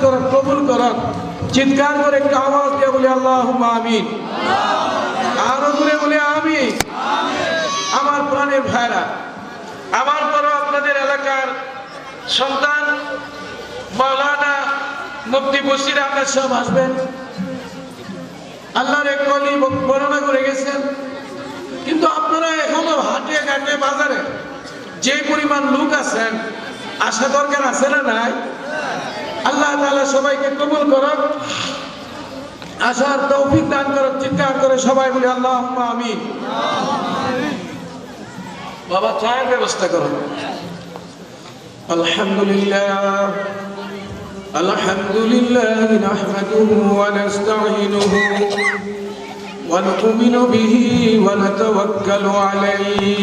করো, কবুল করো। চিৎকার করে একটা আওয়াজ দিয়ে বলি আল্লাহুম্মা আমিন। আরো জোরে বলি আমিন। আমার প্রাণের ভাইরা, আমার পর আপনাদের এলাকার সন্তান মাওলানা মুফতি বশির আহমেদ সাহেব আসবেন। আল্লাহর এক কলি বর্ণনা করে গেছেন, কিন্তু আপনারা এখনো হাটে ঘাটে বাজারে যে পরিমাণ লোক আছেন, আসা দরকার আছে না নাই? আল্লাহ তাআলা সবাইকে কবুল করুন, আসার তৌফিক দান করুন। চিৎকার করে সবাই বলি আল্লাহুম্মা আমিন। বাবা চায়ের ব্যবস্থা করুন। আলহামদুলিল্লাহ আলহামদুলিল্লাহ নাহমাদুহু ওয়া নাস্তাঈনুহু ওয়া নু'মিনু বিহি ওয়া নাতাওয়াক্কালু আলাইহি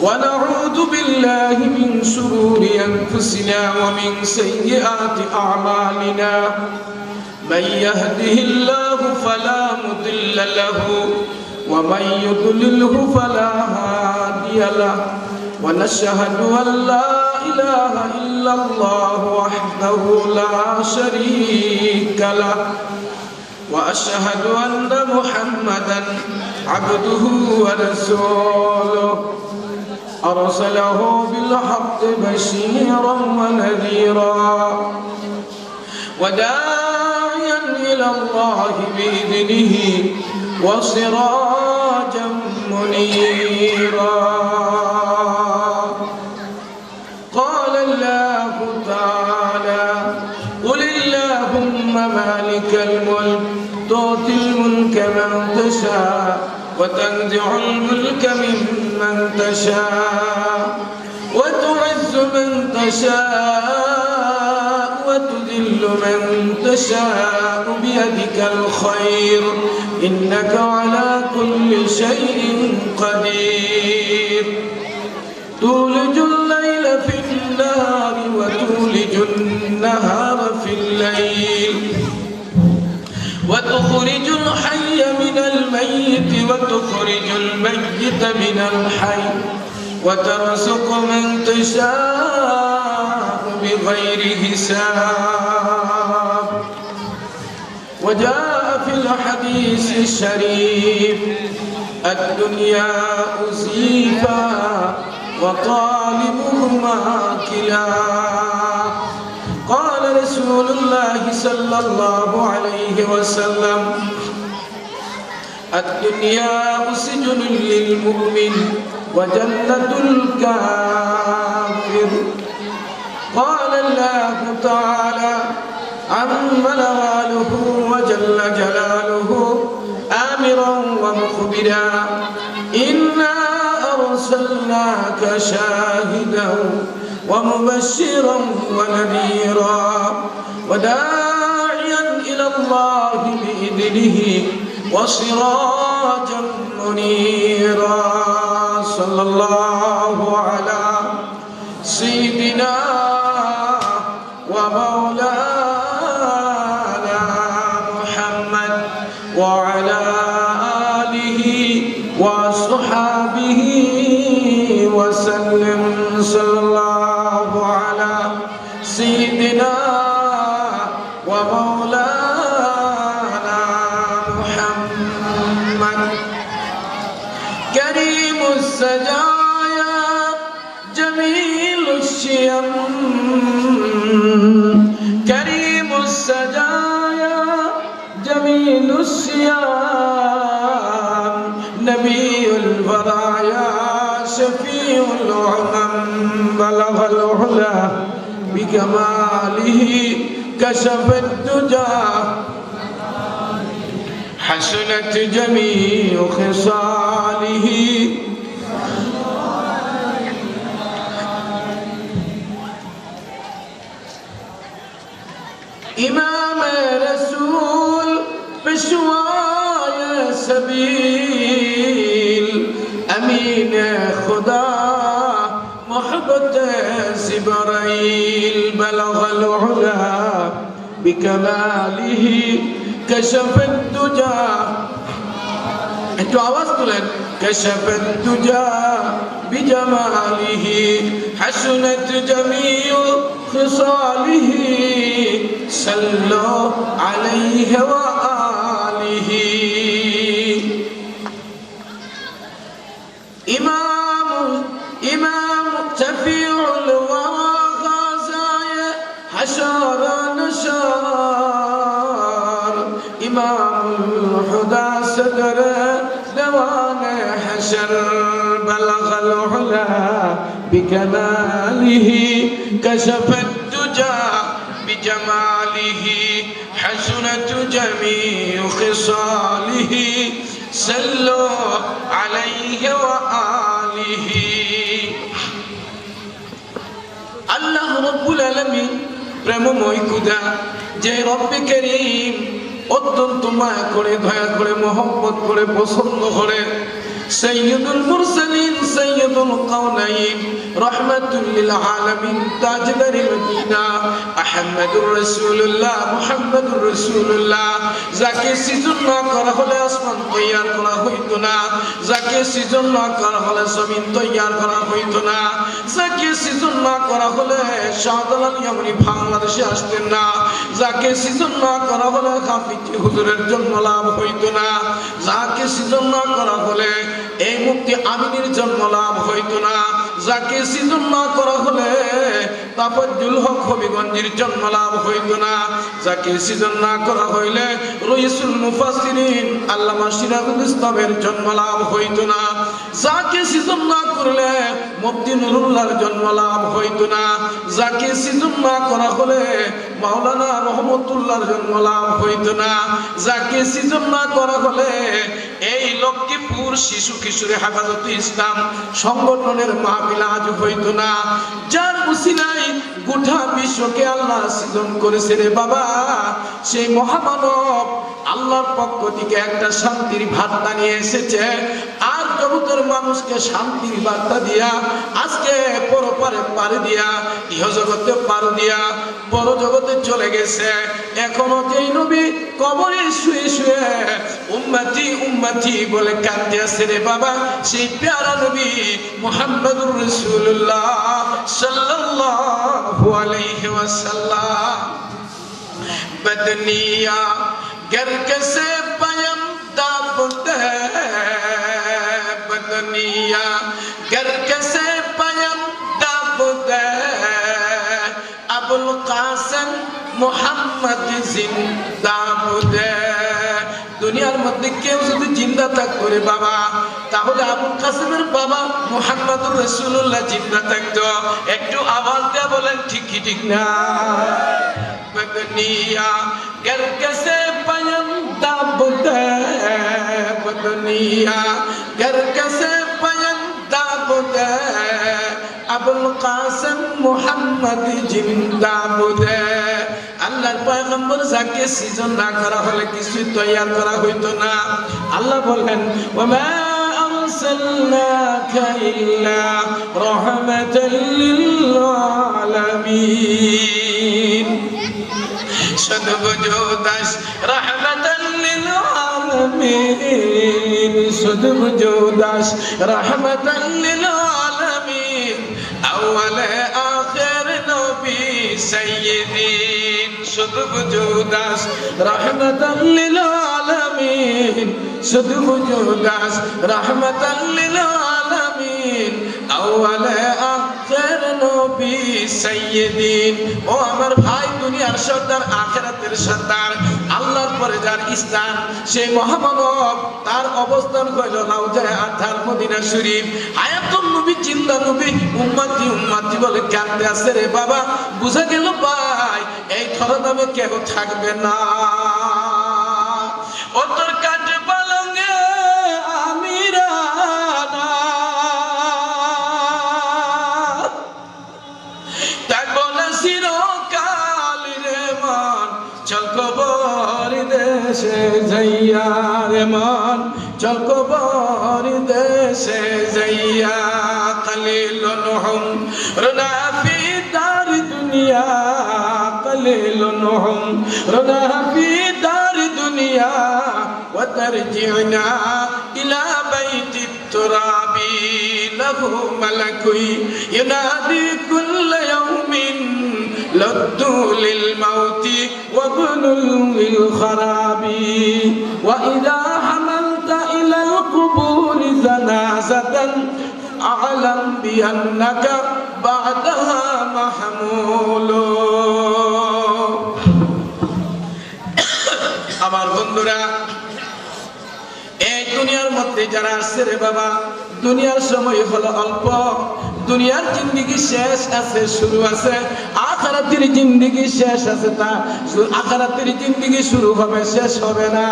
ওয়া নাউযু বিল্লাহি মিন শুরুরি আনফুসিনা ওয়া মিন সাইয়্যাতি আ'মালিনা মান ইয়াহদিহিল্লাহু ফালা মুদিল্লা লাহু ওয়া মান ইউদ্লিলহু ফালা হাদিয়া লাহু ওয়া নাশহাদু আল লা ইলাহা ইল্লাল্লাহু ওয়াহদাহু লা শারীকা লাহু ওয়া আশহাদু আন্না মুহাম্মাদান আবদুহু ওয়া রাসূলুহু أرسله بالحق بشيرا ونذيرا وداعيا إلى الله بإذنه وسراجا منيرا قال الله تعالى قل اللهم مالك الملك تؤتي الملك من تشاء وتنزع الملك ممن تشاء وتعز من تشاء وتذل من تشاء بيدك الخير إنك على كل شيء قدير تولج الليل في النهار وتولج النهار في الليل وتخرج الحي من الميت وتخرج الميت من الحي وترزق من تشاء بغير حساب وجاء في الحديث الشريف الدنيا أزيفا وطالبهما كلاب قال رسول الله صلى الله عليه وسلم الدنيا سجن للمؤمن وجنة الكافر قال الله تعالى عم نواله وجل جلاله آمرا ومخبرا إنا أرسلناك شاهدا ومبشرا ونذيرا وداعيا إلى الله بإذنه وسراجا منيرا صلى الله على سيدنا ومولانا محمد وعلى آله وصحبه وسلم صلى الله على سيدنا ومولانا محمد كريم السجايا جميل الشيم كريم السجايا جميل الشيم نبي البرايا شفيع الأمم بلغ العلا بكماله كشف الدجى حسنت جميع خصاله إمام رسول بشواي سبيل أمين خدا محبت جبرائيل بلغ العلا بكماله كشف الدجى একটু আওয়াজ তুলেন كشف الدجى بجماله حسنت جميع خصاله صلوا عليه وآله إمام شفيع الورى غازايا حشر نشار إمام الهدى صدر دوان حشر بلغ العلا بكماله كشف الدجى بجماله حسنت جميع خصاله صلوا عليه وآله আল্লাহ রব্বুল আলামিন প্রেমময় খোদা যে রব্বে করিম অত্যন্ত মায়া করে দয়া করে মহব্বত করে পছন্দ করে সাইয়্যিদুল মুরসালিন সাইয়্যিদুল কাওনাইন রাহমাতুল লিল আলামিন তাজদারিল মদিনা আহমদুর রাসূলুল্লাহ মুহাম্মদুর রাসূলুল্লাহ যাকে সৃজন না করা হলে আসমান তৈয়ার করা হইতো না যাকে সৃজন না করা হলে জমিন তৈয়ার করা হইতো না যাকে সৃজন না করা হলে শাহজালাল ইয়ামানি বাংলাদেশে আসতেন না যাকে সৃজন না করা হলে কাফিজি হুজুরের জন্ম লাভ হইতো না যাকে সৃজন না করা হলে এই মুফতি আমিনের জন্ম লাভ হইতো না যাকে সৃজন না করা হলে তাফাজ্জুল হক হবিগঞ্জের জন্ম লাভ হইতো না যাকে সৃজন না করা হইলে রইসুল মুফাসসিরিন আল্লামা সিরাজুল ইসলামের জন্ম লাভ হইতো না যাকে সৃজন না করলে মুফতি নুরুল্লাহর জন্ম লাভ হইতো না যাকে সৃজন না করা হলে মাওলানা রহমতুল্লাহর জন্ম লাভ হইতো না যাকে সৃজন না করা হলে এই লক্ষ্মীপুর শিশু কিশোরী হেফাজতে ইসলাম সংগঠনের মাহফিল আজ হইতো না যার উসিলায় গোটা বিশ্বকে আল্লাহ সৃজন করেছে রে বাবা সেই মহামানব আল্লাহর পক্ষ থেকে একটা শান্তির বার্তা নিয়ে এসেছে আর জগতের মানুষকে শান্তির বার্তা দিয়া আজকে পরপারে পারে দিয়া ইহজগতে পারে দিয়া পরজগতে চলে গেছে এখনো যেই নবী কবরে শুয়ে শুয়ে উম্মতি উম্মতি বলে কাঁদতে আছে রে বাবা সেই প্যারা নবী মুহাম্মদুর রাসূলুল্লাহ সাল্লাল্লাহু আলাইহি ওয়াসাল্লাম बदनिया गर कैसे पयम दाबते बदनिया गर कैसे पयम दाबते अबुल कासिम मोहम्मद जिंदाबते দুনিয়ার মধ্যে কেউ যদি জিন্দা থাকতো রে বাবা তাহলে আবুল কাসিমের বাবা মুহাম্মদুর রাসূলুল্লাহ জিন্দা থাকতো একটু আওয়াজ দিয়ে বলেন ঠিক কি ঠিক না बदनिया गर कैसे पयम दाबते बदनिया गर कैसे पयम दाबते अबुल कासिम मोहम्मद जिंदाबते আল্লাহর পয়গম্বর যাকে সৃজন না করা হলে কিছু তৈয়ার করা হইতো না আল্লাহ বলেন ওয়া আরসালনাকা ইল্লা রাহমাতাল লিল আলামিন শুধু বুজুদাস রাহমাতাল লিল আলামিন শুধু বুজুদাস রাহমাতাল লিল আলামিন আউয়ালে আখির নবী সাইয়্যিদিন শুধু বুজুদাস রাহমাতাল লিল আলামিন শুধু বুজুদাস রাহমাতাল লিল আলামিন আউয়ালে আখির নবী সাইয়্যিদিন ও আমার ভাই দুনিয়ার সরদার আখিরাতের সরদার আল্লাহর পরে যার স্থান সেই মহামানব তার অবস্থান হইল রাউজায়ে আতহার মদিনা শরীফ হায়াতুন নবী জিন্দা নবী উম্মতি উম্মতি বলে কাঁদতে আছে রে বাবা বুঝা গেল ভাই এই ধরদামে কেউ থাকবে না ও তোর কাটে পালঙ্গে আমিরা দেশে যাইয়া রে মন চল কবর দেশে যাইয়া কলিলুন হুম রুনা ফি দার দুনিয়া কলিলুন হুম রুনা ফি দার দুনিয়া ওয়া তারজিউনা ইলা বাইতি তুরাবি লাহু মালাকুই ইউনাদি কুল্লা ইয়াউমিন লদ্দু লিল মাউতি وابنل للخراب وإذا حملت إلى القبور جنازة أعلم بأنك بعدها محمول আমার বন্ধুরা এই দুনিয়ার মধ্যে যারা আসছে রে বাবা দুনিয়ার সময় হলো অল্প দুনিয়ার জিন্দেগি শেষ আছে শুরু আছে আখিরাতের জিন্দেগি শেষ আছে তা আখিরাতের জিন্দেগি শুরু হবে শেষ হবে না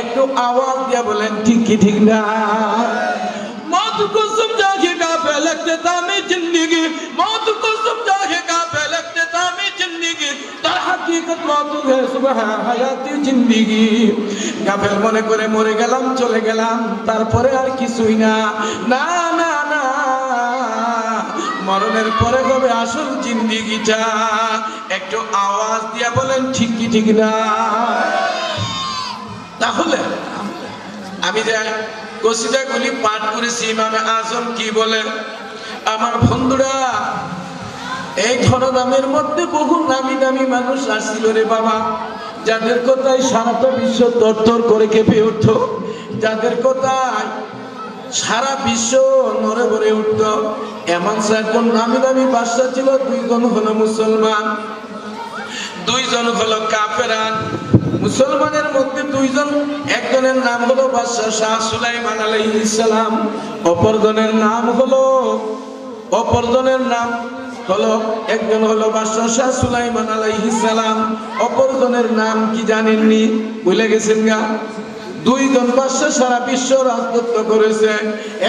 একটু আওয়াজ দিয়ে বলেন ঠিক কি ঠিক না मौत को समझा के काफे लगते तामी जिंदगी मौत को समझा के काफे लगते तामी जिंदगी तार हकीकत मौत है सुबह हयाती जिंदगी काफेल মনে করে মরে গেলাম চলে গেলাম তারপরে আর কিছুই না না না না মরণের পরে হবে আসল জিন্দেগিটা একটু আওয়াজ দিয়ে বলেন ঠিক কি ঠিক না তাহলে আমি যে কসিদাগুলি পাঠ করেছি ইমামে আজম কি বলে আমার বন্ধুরা এই ধরনের মধ্যে বহু নামি দামি মানুষ আসছিল রে বাবা যাদের কথায় সারাটা বিশ্ব তরতর করে কেঁপে উঠত যাদের কথায় সারা বিশ্ব নড়ে ভরে উঠত এমন একজন নামি দামি বাদশা ছিল দুইজন হলো মুসলমান দুইজন হলো কাফেরান মুসলমানের মধ্যে দুইজন একজনের নাম হলো বাদশা শাহ সুলাইমান আলাইহিস সালাম অপরজনের নাম হলো একজন হলো বাদশা শাহ সুলাইমান আলাইহিস সালাম অপরজনের নাম কি জানেননি ভুলে গেছেন গা দুইজন বাদশা সারা বিশ্ব রাজত্ব করেছে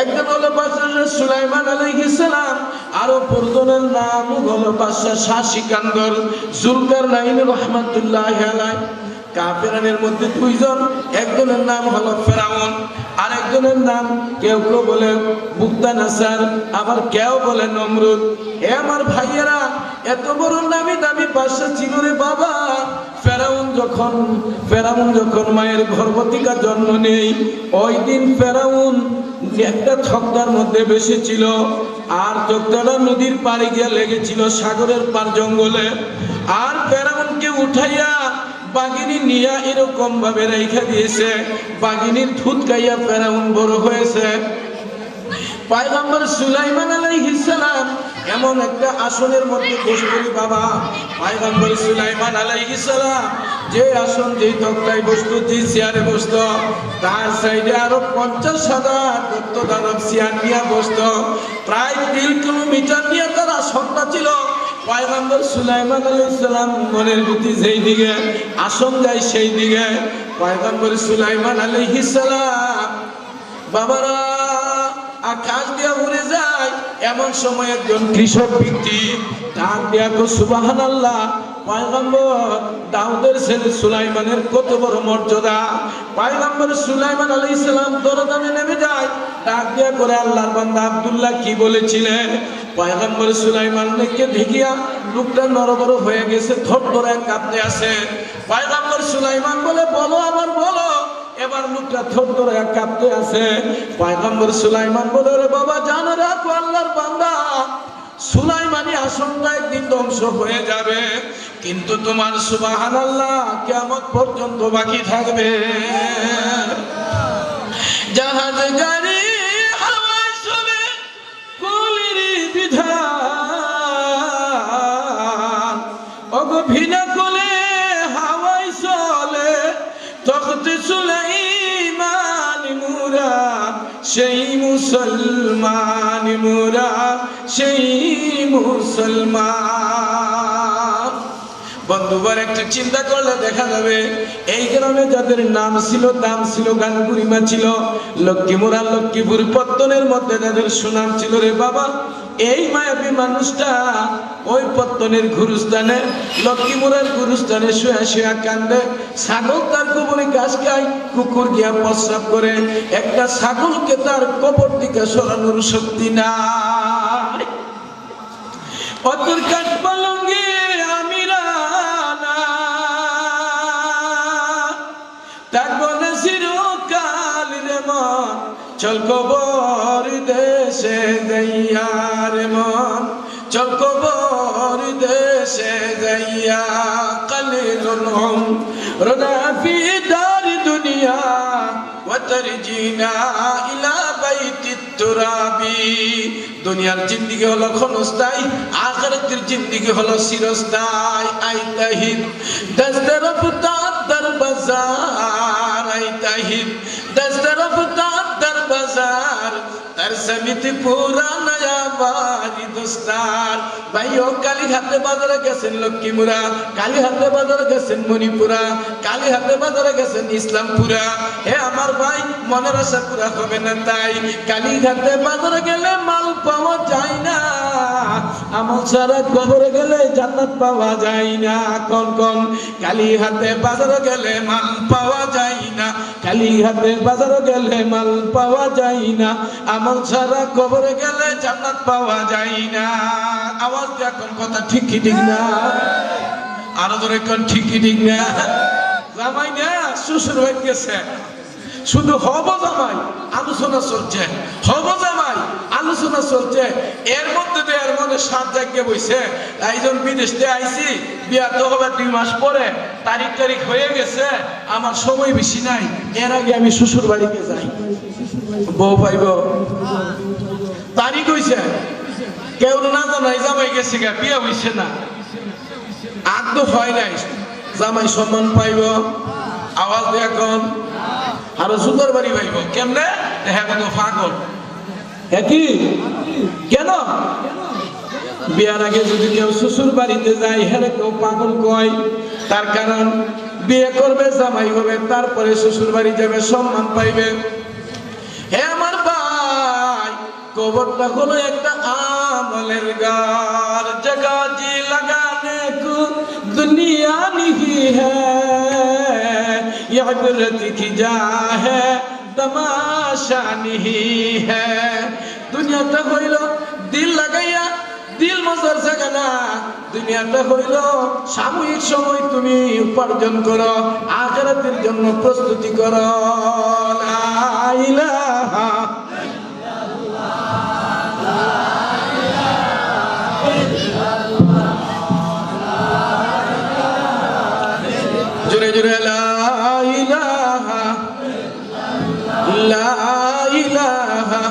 একজন হলো বাদশা শাহ সুলাইমান আলাইহিস সালাম আর অপরজনের নাম হলো বাদশা শাহ সিকান্দর জুলকারনাইন রাহমাতুল্লাহি আলাইহি কাফেরানের মধ্যে দুইজন একজনের নাম হলো ফেরাউন আর একজনের নাম কেউ কেউ বলে বুকতানাসার আবার কেউ বলে নমরুদ এ আমার ভাইয়েরা এত বড় নামি দামি বাদশা ছিল রে বাবা ফেরাউন যখন মায়ের গর্ভবতীকা জন্ম নেই ওই দিন ফেরাউন একটা তক্তার মধ্যে বসেছিল আর তক্তাটা নদীর পাড়ে গিয়ে লেগেছিল সাগরের পার জঙ্গলে আর ফেরাউনকে উঠাইয়া বাগিনী নিয়া এরকম ভাবে রেখে দিয়েছে বাগিনীর দুধ খাইয়া ফেরাউন বড় হয়েছে পয়গম্বর সুলাইমান আলাইহিস সালাম এমন একটা আসনের মধ্যে বসতেন বাবা পয়গম্বর সুলাইমান আলাইহিস সালাম যে আসন যে তক্তায় বসতো যে চেয়ারে বসতো তার সাইডে আরো 50,000 দত্ত দানব চেয়ার নিয়ে বসতো প্রায় 3 কিলোমিটার নিয়ে তার আসনটা ছিল পয়গম্বর সুলাইমান আলাইহিস সালাম মনের গতি যেই দিকে আসন যায় সেই দিকে পয়গম্বর সুলাইমান আলাইহিস সালাম বাবারা আকাশ দিয়ে উড়ে যায় এমন সময় একজন কৃষক ব্যক্তি ডাক দিয়া কো সুবহানাল্লাহ পয়গম্বর দাউদের ছেলে সুলাইমানের কত বড় মর্যাদা পয়গম্বর সুলাইমান আলাইহিস সালাম দরদামে নেমে যায় ডাক দিয়া করে আল্লাহর বান্দা আব্দুল্লাহ কি বলেছিলেন পয়গম্বর সুলাইমানকে দেখিয়া লোকটা নরবর হয়ে গেছে থরথরে কাঁপতে আছে পয়গম্বর সুলাইমান বলে বলো আবার বলো এবার লোকটা থরথরে কাঁপতে আছে পয়গম্বর সুলাইমান বলে রে বাবা জানো রাখো আল্লাহর বান্দা সুলাইমানি আসনটা একদিন ধ্বংস হয়ে যাবে কিন্তু তোমার সুবহানাল্লাহ কিয়ামত পর্যন্ত বাকি থাকবে জাহাজ গাড়ি হাওয়ায় চলে কুলির বিধান ওগো ভিনা কোলে হাওয়ায় চলে তখতে সুলাইমান মুরা সেই মুসলমান মুরা সেই মুসলমান বন্ধুবার একটু চিন্তা করলে দেখা যাবে এই গ্রামে যাদের নাম ছিল দাম ছিল গান গুরিমা ছিল লক্ষ্মীমুরা লক্ষ্মীপুর পত্তনের মধ্যে যাদের সুনাম ছিল রে বাবা এই মায়াবী মানুষটা ওই পত্তনের গুরুস্থানে লক্ষ্মীমুরার গুরুস্থানে শুয়ে শুয়ে কান্দে ছাগল তার কবরে ঘাস খায় কুকুর গিয়া প্রস্রাব করে একটা ছাগলকে তার কবর দিকে সরানোর শক্তি নাই অতর কাঠ পালঙ্গে আমিরা চল কবর দেশে যাইয়ার মন চল কবর দেশে যাইয়া কালে عمرنا في دار دنيا وترجينا إلى بيت التراب দুনিয়ার জিন্দেগি হলো ক্ষণস্থায়ী আখিরাতের জিন্দেগি হলো চিরস্থায়ী আইতাহিদ দস্তরফতার দরবাজার আইতাহিদ দস্তরফতার দরবাজার তার সমিতি পুরা নয়া বাড়ি দোস্তার ভাইও কালীঘাটে বাজারে গেছেন লক্ষ্মীপুরা, কালীঘাটে বাজারে গেছেন মণিপুরা, কালীঘাটে বাজারে গেছেন ইসলামপুরা। হে আমার ভাই মনের আশা পুরা হবে না, তাই কালীঘাটে বাজারে গেলে মাল পাওয়া যায় না, আমল ছাড়া কবরে গেলে জান্নাত পাওয়া যায় না। কোন কোন কালীঘাটে বাজারে গেলে মাল পাওয়া যায় না, কালীঘাটে বাজারে গেলে মাল পাওয়া যায় না, আমল ছাড়া কবরে গেলে জান্নাত পাওয়া যায় না। আওয়াজ দিয়ে এখন কথা ঠিক কি ঠিক না? আরো ধরে কোন ঠিক কি ঠিক না? জামাই না শ্বশুর হয়ে গেছে, শুধু হব জামাই আলোচনা চলছে, হব জামাই আলোচনা চলছে। এর মধ্যে তো এর মনে 7 জায়গায় বইছে একজন বিদেশ থেকে আইছি, বিয়া তো হবে 2 মাস পরে, তারিখ হয়ে গেছে, আমার সময় বেশি নাই, এর আগে আমি শ্বশুর বাড়িতে যাই, বউ পাইব। তারিখ হইছে, কেউ না জানাই জামাই গেছে গা, বিয়া হইছে না, আগ্দ হয় নাই, জামাই সম্মান পাইব? আওয়াজ দিয়ে এখন আরো সুন্দর বাড়ি পাইব কেমনে? হ্যাঁ তো পাগল একই কেন? বিয়ার আগে যদি কেউ শ্বশুর বাড়িতে যায় হ্যাঁ কেউ পাগল কয়, তার কারণ বিয়ে করবে, জামাই হবে, তারপরে শ্বশুর বাড়ি যাবে, সম্মান পাইবে। হে আমার ভাই, কবরটা হলো একটা আমলের ঘর, জগা জি লাগানে কো দুনিয়া নিহি হ্যায়, ইবরত কি যা হ্যায় তামাশা নিহি হ্যায়। দুনিয়াটা হইল দিল লাগাইয়া দিল মজার জায়গা না, দুনিয়াটা হইল সাময়িক সময় তুমি উপার্জন করো, আখিরাতের জন্য প্রস্তুতি করো। লা ইলাহা জোরে জোরে লা ইলাহা লা ইলাহা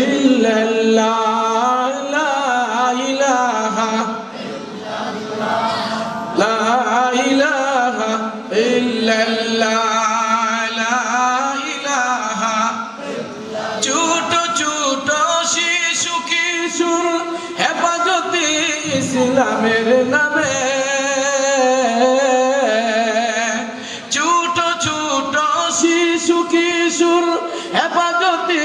ইল্লাল্লাহ, লা ইলাহা লা ইলাহা ইল্লাল্লাহ, লা ইলাহা। ছোট ছোট শিশু কিশোর হেফাজতে ইসলামের নামে, কিশোর হেফাজতে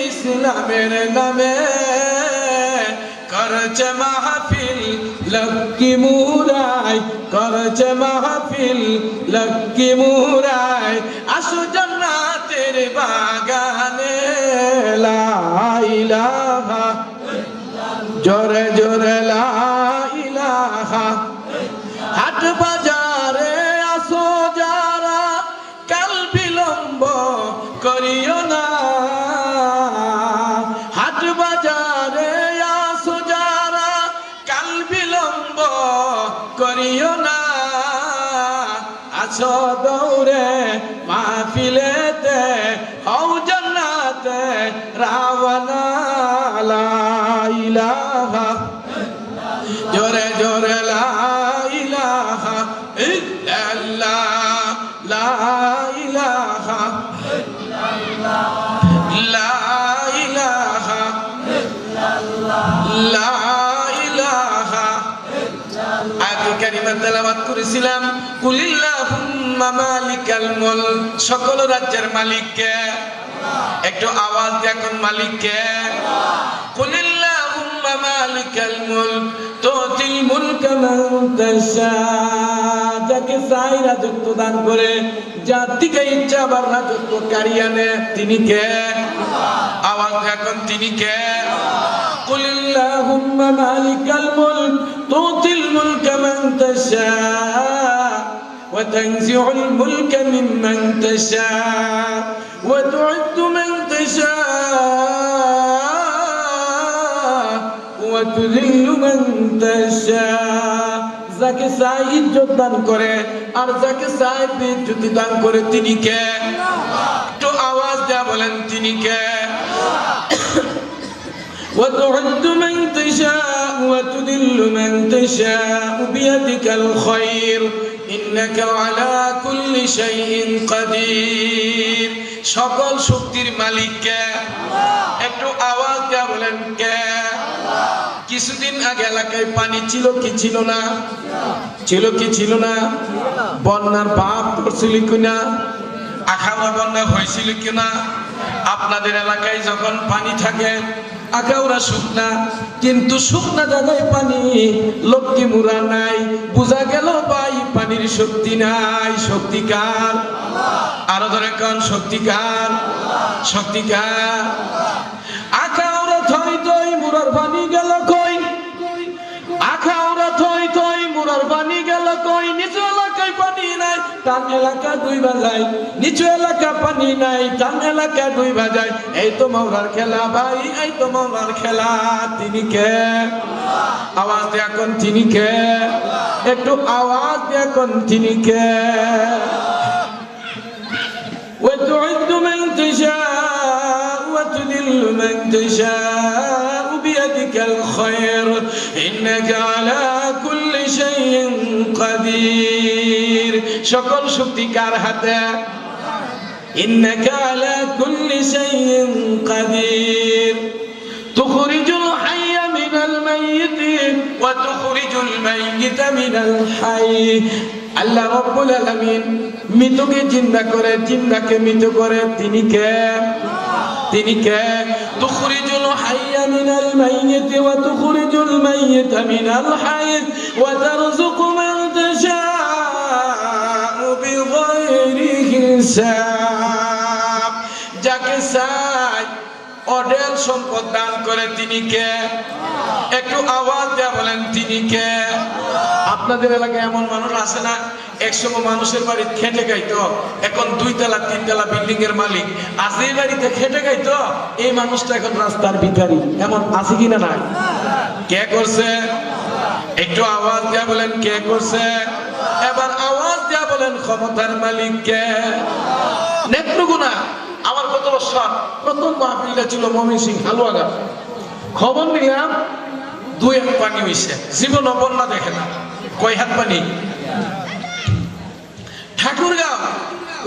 ইসলামের নামে করছে মাহফিল লক্ষ্মী মুরাই, করছে মাহফিল লক্ষ্মী মুরাই, আসো জান্নাতের বাগানে। লা ইলাহা জোরে জোরে লা ইলাহা। হাট বাজারে আসো যারা, কাল বিলম্ব করিও না, হাট বাজারে আসো যারা, কাল বিলম্ব করিও না, আসো দৌড়ে মাহফিলেতে, হও জান্নাতে রাওয়ানা। লা ইলাহা জোরে জোরে লা ইলাহা ইল্লাল্লাহ, লা ইলাহা লা ইলাহা লা ইলাহা। আয়াতুল কারিমা তেলাওয়াত করেছিলাম, কুলিল্লাহুম্মা মালিকাল মুলক, সকল রাজ্যের মালিক কে? একটু আওয়াজ দিয়ে এখন মালিক কে? কুলিল্লাহুম্মা মালিকাল মুলক তুতিল মুলকা মান তাশা, যাকে চাই রাজত্ব দান করে, যার দিকে ইচ্ছা আবার রাজত্ব কারিয়ে আনে, তিনি কে? আওয়াজ এখন তিনি কে? কুলিল্লাহুম্মা মালিকাল মুলক তুতিল মুলকা মান তাশা ওয়া তানজিউল মুলকা মিম্মান তাশা ওয়া তু'ইজ্জু মান তাশা ওয়া তুযিল্লু মান তাশা। যাকে চাই ইজ্জত দান করে, আর যাকে চায় বিদ্যুতি দান করে তিনি কে? একটু আওয়াজ দেয়া বলেন তিনি কে? وتعز من تشاء وتذل من تشاء بيدك الخير إنك على كل شيء قدير সকল শক্তির মালিক কে? একটু আওয়াজ দেয়া বলেন কে? কিছুদিন আগে এলাকায় পানি ছিল কি ছিল না? ছিল কি ছিল না? বন্যার ভাব পড়ছিল কিনা? আখাউড়া বন্যা হয়েছিল কিনা? আপনাদের এলাকায় যখন পানি থাকে আখাউড়া শুকনা, কিন্তু শুকনা জায়গায় পানি, লক্ষ্মী মুরা নাই, বুঝা গেল ভাই পানির শক্তি নাই। শক্তি কার? আরো ধরে কোন শক্তি কার? শক্তি কার? আখাউড়া থই থই মুরার পানি গেল কই? আখাউড়া থই থই মুরার পানি গেল কই? নিচু এলাকায় পানি নাই, টান এলাকা দুই বাজায়। নিচু এলাকা পানি নাই, টান এলাকা দুই বাজায়। এই তো মাওলার খেলা ভাই, এই তো মাওলার খেলা। তিনি কে? আওয়াজ দিয়ে এখন তিনি কে? একটু আওয়াজ দিয়ে এখন তিনি কে? وتعز من تشاء وتذل من تشاء بيدك الخير إنك على كل شيء قدير সকল শক্তি কার হাতে? إنك على كل شيء قدير تخرج الحي من الميت وتخرج الميت من الحي আল্লাহ রাব্বুল আলামিন মৃতকে জিন্দা করে, জিন্দাকে মৃত করে। তিনি কে? তিনি কে? তুখরিজুল হাইয়া মিনাল মাইয়িত ওয়া তুখরিজুল মাইয়িতা মিনাল হাইয় ওয়া তারযুকু মান তাশাউ বিগাইরি হিসাব। যাকে চায় অঢেল সম্পদ দান করে তিনি কে? একটু আওয়াজ দিয়ে বলেন তিনি কে? আপনাদের এলাকায় এমন মানুষ আছে না, একসময় মানুষের বাড়ি খেটে খাইতো, এখন 2 তলা 3 তলা বিল্ডিং এর মালিক। আজ এই বাড়িতে খেটে খাইতো, এই মানুষটা এখন রাস্তার ভিখারি। এমন আছে কিনা? নাই। কে করছে? একটু আওয়াজ দিয়ে বলেন কে করছে? এবার আওয়াজ দিয়ে বলেন ক্ষমতার মালিক কে? নেত্রকোনা আমার কত বছর প্রথম মাহফিলটা ছিল ময়মনসিংহ হালুয়াঘাট। খবর নিলাম 2 হাত পানি হয়েছে, জীবন বন্যা দেখে না। কয় হাত পানি? ঠাকুরগাঁও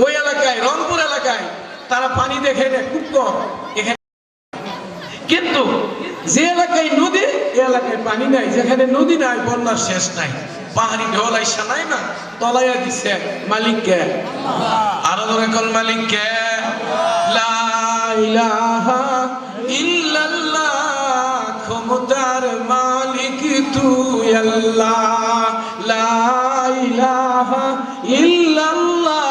ওই এলাকায়, রংপুর এলাকায় তারা পানি দেখে না, খুব কম এখানে। কিন্তু যে এলাকায় নদী, এই এলাকায় পানি নাই। যেখানে নদী নাই, বন্যার শেষ নাই। পাহাড়ি ঢল আইসা নাই না, তলাইয়া দিছে। মালিক কে? আরো ধরে কোন মালিক কে? লা ইলাহা ইল্লাল্লাহ, ক্ষমতার মালিক তুই আল্লাহ। লা ইলাহা ইল্লাল্লাহ,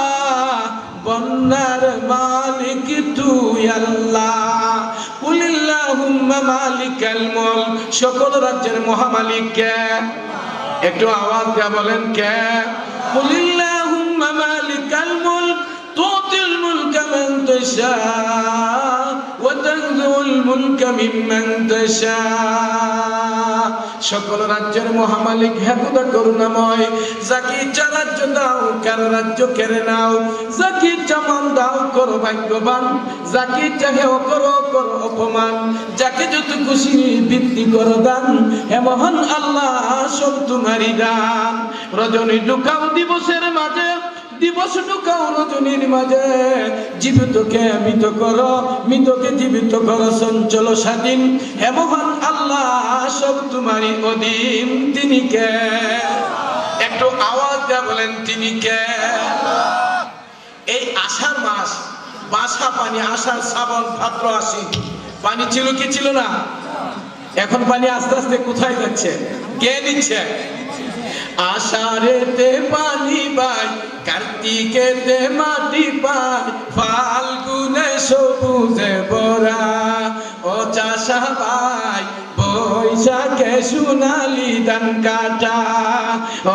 বন্যার মালিক তুই আল্লাহ। কুলিল্লাহুম্মা মালিকাল মুলক, সকল রাজ্যের মহামালিক কে? একটু আওয়াজ দিয়ে বলেন কে? কুলিল্লাহুম্মা মালিকাল মুলক তুতিল মুলকা মান তাশা ওয়া তানজুল মুলকা মিম্মান তাশা। সকল রাজ্যের মহামালিক হে খোদা করুণাময়, যাকে ইচ্ছা রাজ্য দাও, কারো রাজ্য কেড়ে নাও। যাকে ইচ্ছা মান দাও, করো ভাগ্যবান। যাকে ইচ্ছা হেও করো, করো অপমান। যাকে যত খুশি বৃদ্ধি করো দান। হে মহান আল্লাহ, সব তোমারই দান। রজনী ঢুকাও দিবসের মাঝে, দিবস ঢুকাও রজনীর মাঝে। জীবিতকে মৃত করো, মৃতকে জীবিত করো, চঞ্চল স্বাধীন। হে মহান আল্লাহ, সব তোমারই অধীন। তিনি কে? একটু আওয়াজ দিয়ে বলেন তিনি কে? এই আষাঢ় মাস, বাসা পানি, আষাঢ় শ্রাবণ ভাদ্র আশ্বিন, পানি ছিল কি ছিল না? এখন পানি আস্তে আস্তে কোথায় যাচ্ছে? কে নিচ্ছে? আষাঢ়েতে পানি পাই, কার্তিকেতে মাটি পাই, ফাল্গুনে সবুজে ভরা। ও চাষা ভাই, বৈশাখে সোনালি ধান কাটা।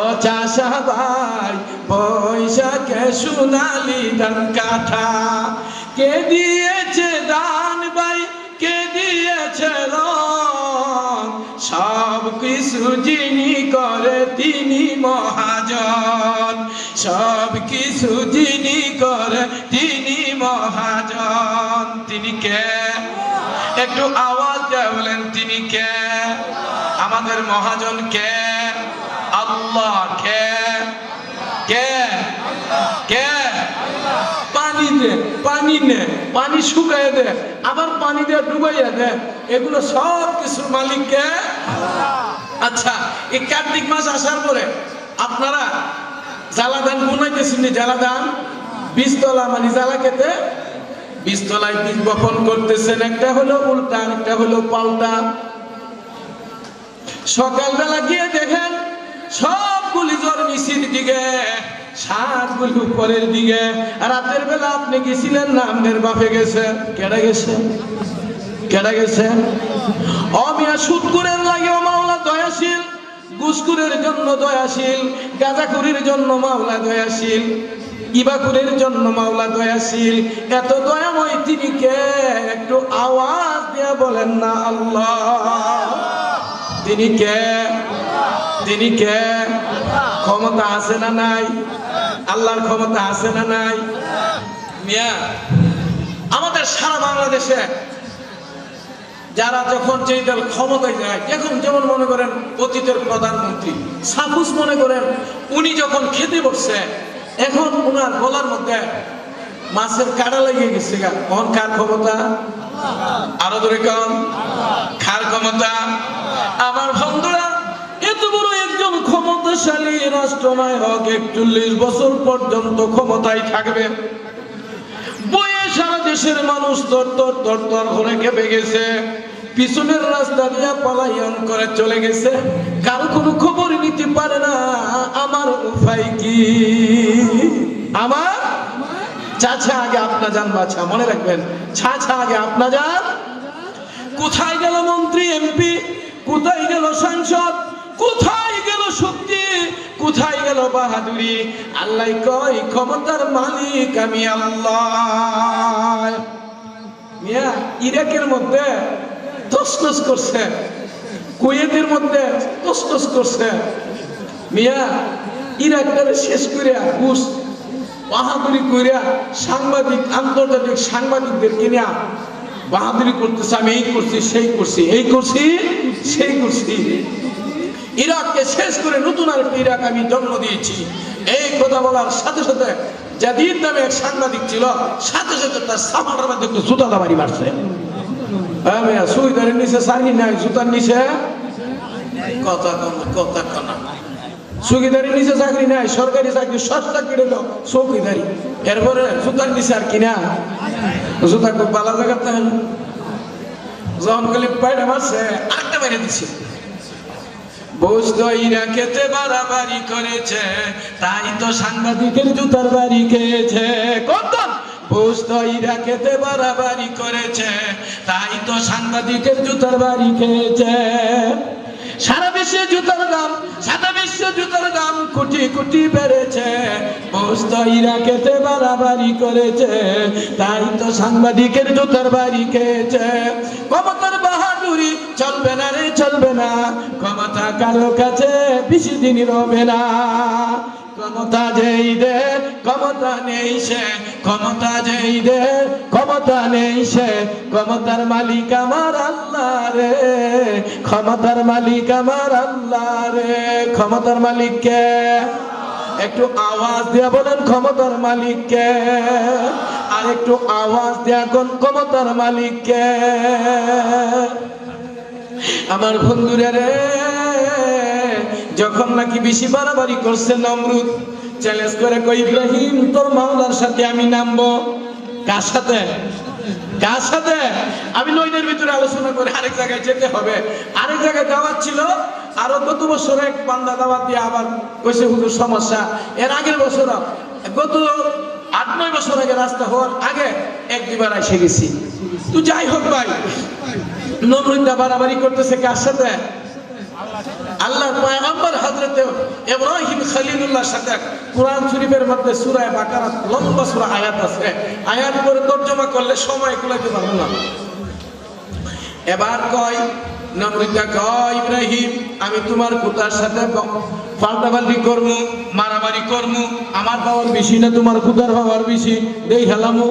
ও চাষা ভাই, বৈশাখে সোনালি ধান কাটা। কে দিয়েছে দান ভাই, কে দিয়েছে রং, সব কিছু যিনি করে তিনি মহাজন। সব কিছু যিনি করে তিনি মহাজন। তিনি কে? একটু আওয়াজ দিয়ে বলেন তিনি কে? আমাদের মহাজন কে? আল্লাহ। কে? কে? কে? পানি দে, পানি নে, পানি শুকায় দে, আবার পানি দিয়ে ডুবাইয়া দে, এগুলো সব কিছুর মালিক কে? আচ্ছা, এই কার্তিক মাস আসার পরে আপনারা জ্বালা ধান বুনাইতেছেন, জ্বালা ধান বীজতলা মানে জ্বালা খেতে বীজতলায় বীজ বপন করতেছেন। একটা হলো উল্টা, একটা হলো পাল্টা। সকালবেলা গিয়ে দেখেন সবগুলি জ্বর নিচের দিকে, সাতগুলি উপরের দিকে। রাতের বেলা আপনি গেছিলেন না আপনার বাপে গেছে? কেডা গেছে? কেডা গেছে? অমিয়া সুদকুরের লাগেও মাওলা দয়াশীল, ঘুষখোরের জন্য দয়াশীল, গাঁজাখুরির জন্য মাওলা দয়াশীল, ইবাখুরের জন্য মাওলা দয়াশীল। এত দয়াময় তিনি কে? একটু আওয়াজ দিয়ে বলেন না আল্লাহ। তিনি কে? তিনি কে? ক্ষমতা আছে না নাই? আল্লাহর ক্ষমতা আছে না নাই? মিয়া, আমাদের সারা বাংলাদেশে যারা যখন যে দল ক্ষমতায় যায়, যখন যেমন মনে করেন অতীতের প্রধানমন্ত্রী সাপোজ মনে করেন উনি যখন খেতে বসছে, এখন উনার গলার মধ্যে মাছের কাঁটা লেগে গেছে, তখন কার ক্ষমতা? আরো ধরে কম, কার ক্ষমতা? আমার বন্ধুরা, এত বড় একজন ক্ষমতাশালী রাষ্ট্রনায়ক 41 বছর পর্যন্ত ক্ষমতায় থাকবে। বইয়ে সারা দেশের মানুষ তর তর তর তর করে কেঁপে গেছে, পিছনের রাস্তা দিয়ে পলায়ন করে চলে গেছে, কারো কোনো খবর নিতে পারে না। আমার উপায় কি? আমার চাচা আগে আপনা যান বাছা, মনে রাখবেন, চাচা আগে আপনা যান। কোথায় গেল মন্ত্রী এমপি? কোথায় গেল সাংসদ? কোথায় গেল শক্তি? কোথায় গেল বাহাদুরি? আল্লাহ কয় ক্ষমতার মালিক আমি আল্লাহ। মিয়া, ইরাকের মধ্যে তসনস করছে, কুয়েতের মধ্যে তসনস করছে। মিয়া, ইরাকটারে শেষ করিয়া ঘুষ বাহাদুরি করিয়া সাংবাদিক, আন্তর্জাতিক সাংবাদিকদের কিনা বাহাদুরি করতেছে, আমি এই করছি, সেই করছি, এই করছি, সেই করছি। ইরাককে শেষ করে নতুন আরেকটা ইরাক আমি জন্ম দিয়েছি। এই কথা বলার সাথে সাথে জাদিদ নামে এক সাংবাদিক ছিল, সাথে সাথে তার সামানের মধ্যে একটু জুতা দাবারি মারছে। সুইদারের নিচে চাকরি নাই, জুতার নিচে কথা কথা কনা। চৌকিদারির নিচে চাকরি নাই, সরকারি চাকরি, সস্তা কেটে দাও চৌকিদারি। এরপরে জুতার নিচে আর কিনা জুতা খুব ভালো জায়গা থাকে না। যখন গেলে পায়টা মারছে, আরেকটা বাইরে দিচ্ছে। বস্তুইরা খেতে বাড়াবাড়ি করেছে, তাই তো সাংবাদিকের জুতার বাড়ি খেয়েছে। কত বস্তুইরা খেতে বাড়াবাড়ি করেছে, তাই তো সাংবাদিকের জুতার বাড়ি খেয়েছে। সারা বিশ্বে জুতার দাম, সারা বিশ্বে জুতার দাম কোটি কোটি বেড়েছে। বস্তুইরা খেতে বাড়াবাড়ি করেছে, তাই তো সাংবাদিকের জুতার বাড়ি খেয়েছে। ক্ষমতার বাহাদুরি চলবে না রে, চলবে না। ক্ষমতা কারো কাছে বেশি দিন রবে না। ক্ষমতা যেই দে ক্ষমতা নেই সে, ক্ষমতা যেই দে ক্ষমতা নেই সে। ক্ষমতার মালিক আমার আল্লাহ রে, ক্ষমতার মালিক আমার আল্লাহ রে। ক্ষমতার মালিক কে? একটু আওয়াজ দিয়া বলেন ক্ষমতার মালিক কে? আর একটু আওয়াজ দিয়া কোন ক্ষমতার মালিক কে? আমার বন্ধুরা রে, যখন নাকি বেশি বাড়াবাড়ি করছে নমরুদ, চ্যালেঞ্জ করে কই ইব্রাহিম তোর মাওলার সাথে আমি নামবো। কার সাথে? কার সাথে? আমি নইদের ভিতরে আলোচনা করে আরেক জায়গায় যেতে হবে, আরেক জায়গায় দাওয়াত ছিল। আরো গত বছর এক বান্দা দাওয়াত দিয়ে আবার কইছে হুজুর সমস্যা। এর আগের বছর, গত 8-9 বছর আগে, রাস্তা হওয়ার আগে 1-2বার এসে গেছি। তো যাই হোক ভাই, নমরুদটা বাড়াবাড়ি করতেছে কার সাথে? আল্লাহর পয়গম্বর হযরত ইব্রাহিম খলিলুল্লাহর সাথে। কুরআন শরীফের মধ্যে সূরা বাকারা লম্বা সূরা আয়াত আছে, আয়াত পরে তরজমা করলে সময় কুলাইতে পারবো না। এবার কয় নমরুদ কয় ইব্রাহিম আমি তোমার খোদার সাথে পাল্টাপাল্টি করবো, মারামারি করবো, আমার পাওয়ার বেশি না তোমার খোদার পাওয়ার বেশি, দেই হেলামো।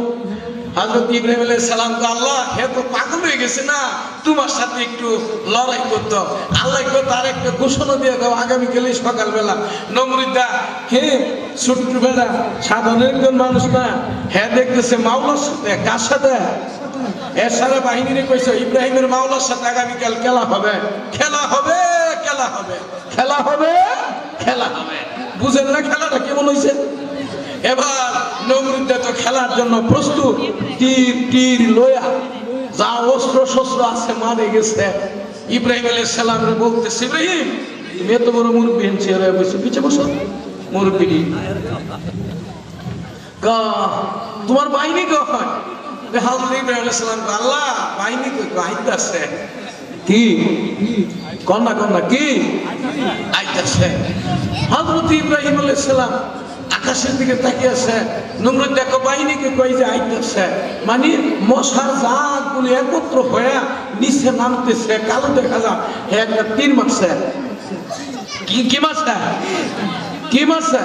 হযরত ইব্রাহিম আলাইহিস সালাম তো আল্লাহ হে তো পাগল হয়ে গেছে না, তোমার সাথে একটু লড়াই করতো। আল্লাহ কো তার একটা ঘোষণা দিয়ে দাও আগামীকাল সকালবেলা। নমরুদ হে ছোট্টবেলা সাধারণ একজন মানুষ না, হ্যাঁ দেখতেছে মাওলার সাথে, কার সাথে? এর সারা বাহিনীরে কইছে ইব্রাহিমের মাওলার সাথে আগামীকাল খেলা হবে, খেলা হবে, খেলা হবে, খেলা হবে, খেলা হবে। বুঝেন না খেলাটা কেমন হয়েছে? এবার নমরুদ তো খেলার জন্য প্রস্তুত, তীর তীর লয়া যা অস্ত্র শস্ত্র আছে মারে গেছে। ইব্রাহিম আলাইহিস সালাম বলতেছে ইব্রাহিম তুমি এত বড় মুরব্বী চেয়ারে বসে পিছে বসো। মুরব্বী তোমার বাহিনী কখন? হযরত ইব্রাহিম আলাইহিস সালাম আল্লাহ বাহিনী আইতাছে। কি কন্যা কন্যা কি আইতাছে? হযরত ইব্রাহিম আলাইহিস সালাম আকাশের দিকে তাকিয়ে আছে। নমরুদ দেখো বাহিনীকে কই যে আইতেছে, মানে মশার জাতগুলি একত্র হয়ে নিচে নামতেছে, কালো দেখা যায় একটা তীর মারছে। কি মারছে? কি মারছে?